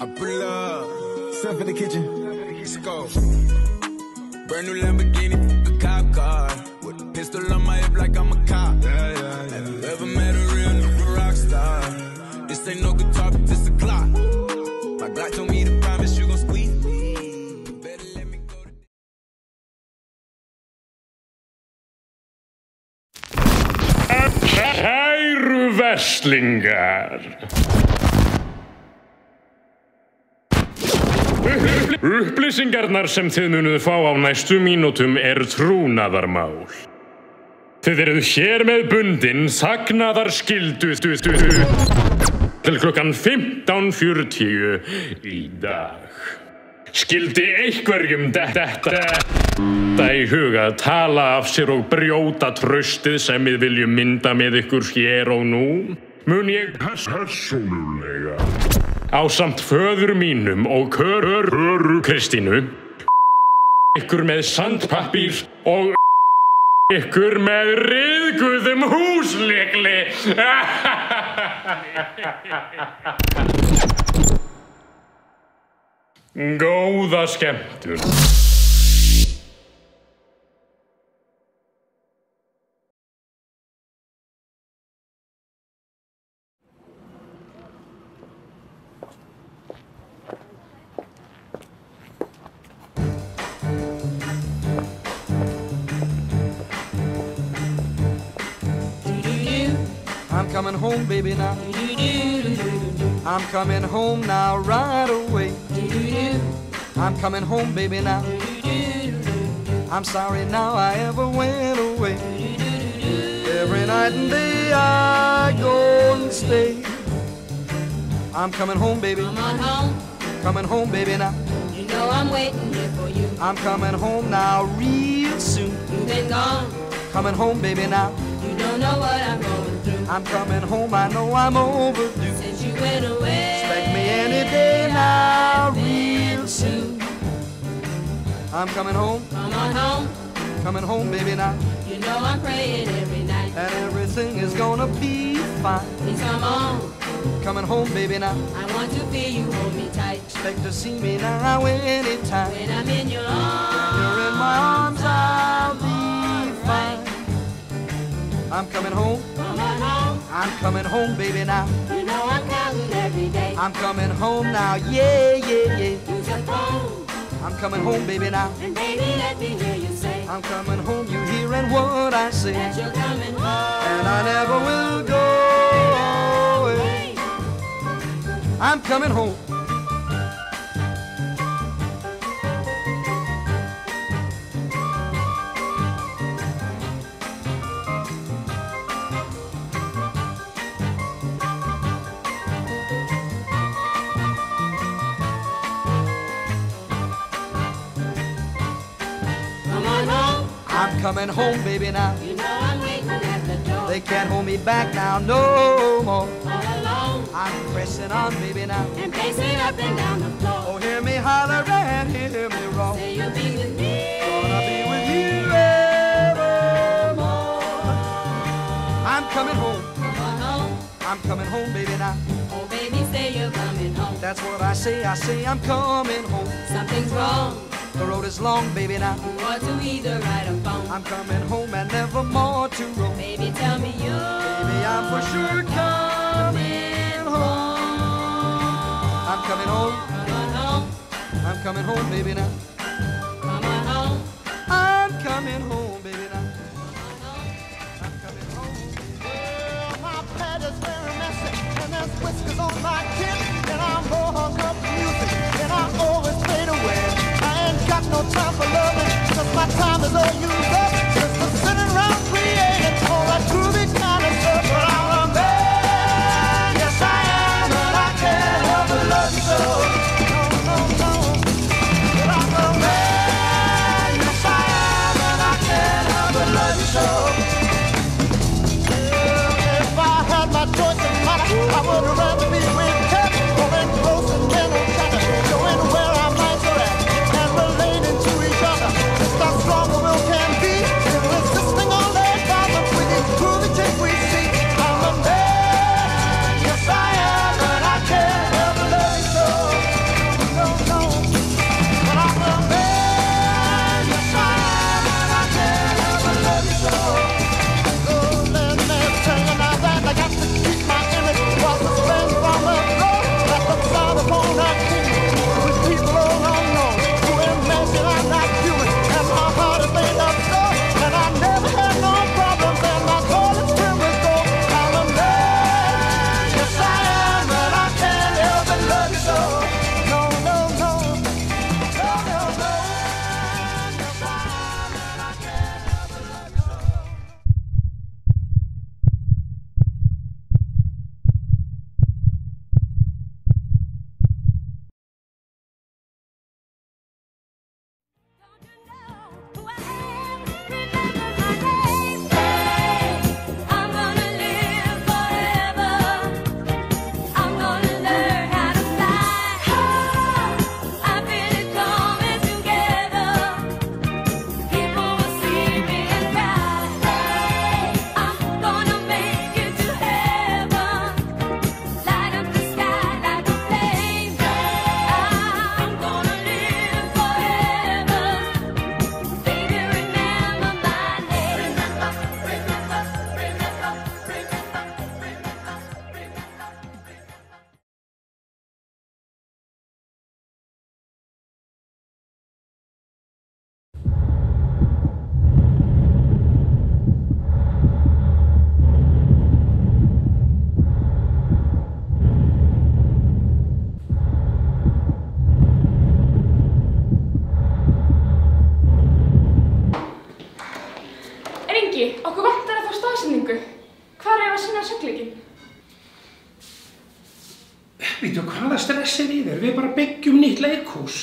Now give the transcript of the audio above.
I pull up, step in the kitchen, let's go. Brand new Lamborghini, a cop car, with a pistol on my hip like I'm a cop. Have you ever met a real new rock star? This ain't no guitar, but this a clock. My Glock told me to promise you gon' squeeze me. Better let me go to... Kæru verslingar. Upplýsingarnar sem þið munuð fá á næstu mínútum trúnaðarmál. Þið eruð hér með bundin þagnaðarskyldu til klukkan 15:40 í dag. Skyldi einhverjum detta í huga að tala af sér og brjóta traustið sem við viljum mynda með ykkur hér og nú, mun ég persónulega ásamt föður mínum og köru Kristínu ykkur með sandpappír og ykkur með ryðguðum húslykli. Góða skemmtun. I'm coming home, baby, now. I'm coming home now, right away. I'm coming home, baby, now. I'm sorry now I ever went away. Every night and day I go and stay. I'm coming home, baby. Come on home. Coming home, baby, now. You know I'm waiting here for you. I'm coming home now real soon. You've been gone. Coming home, baby, now. You don't know what I'm going through. I'm coming home, I know I'm overdue. Since you went away. Expect me any day now, real soon. I'm coming home. Come on home. Coming home, baby, now. You know I'm praying every night. And everything is gonna be fine. Please come on. Coming home, baby, now. I want to feel you hold me tight. Expect to see me now anytime. When I'm in your arms. When you're in my arms, I'll be fine. I'm coming home. Come on home. I'm coming home, baby, now. You know I'm counting every day. I'm coming home now, yeah, yeah, yeah. Use your phone. I'm coming home, baby, now. And baby, let me hear you say. I'm coming home, you hearing what I say. That you're coming home. And I never will go away. I'm coming home. I'm coming home, baby, now. You know I'm waiting at the door. They can't hold me back now, no more. All alone. I'm pressing on, baby, now. And pacing up and down the floor. Oh, hear me holler and hear me roar. Say you'll be with me. Gonna be with you evermore. I'm coming home. Come on home. I'm coming home, baby, now. Oh, baby, say you're coming home. That's what I say I'm coming home. Something's wrong. The road is long, baby, now. You ought to either ride or phone. I'm coming home and never more to roam. Baby, tell me you. Baby, I'm for sure coming home. I'm coming home. Come on home. I'm coming home, baby, now. Come on home. I'm coming home, baby, now. I'm coming home. Well, my pad is very messy, and there's whiskers on my chin, and I'm more hung up with music, and I always fade away. Got no time for loving, cause my time is all used up. Just for sitting around creating all that groovy kind of stuff. But I'm a man, yes I am, and I can't help but love you so. No, no, no. But I'm a man, yes I am, and I can't help but love you so. Well, if I had my choice in life, I would rather be with Ted, going close and gentle chatter, going where I'm nicer at. Relating to each other, just how strong a will can be. sterkleikinn. Veitu, hvaða stress í þér? Við bara byggjum nýtt leikhús.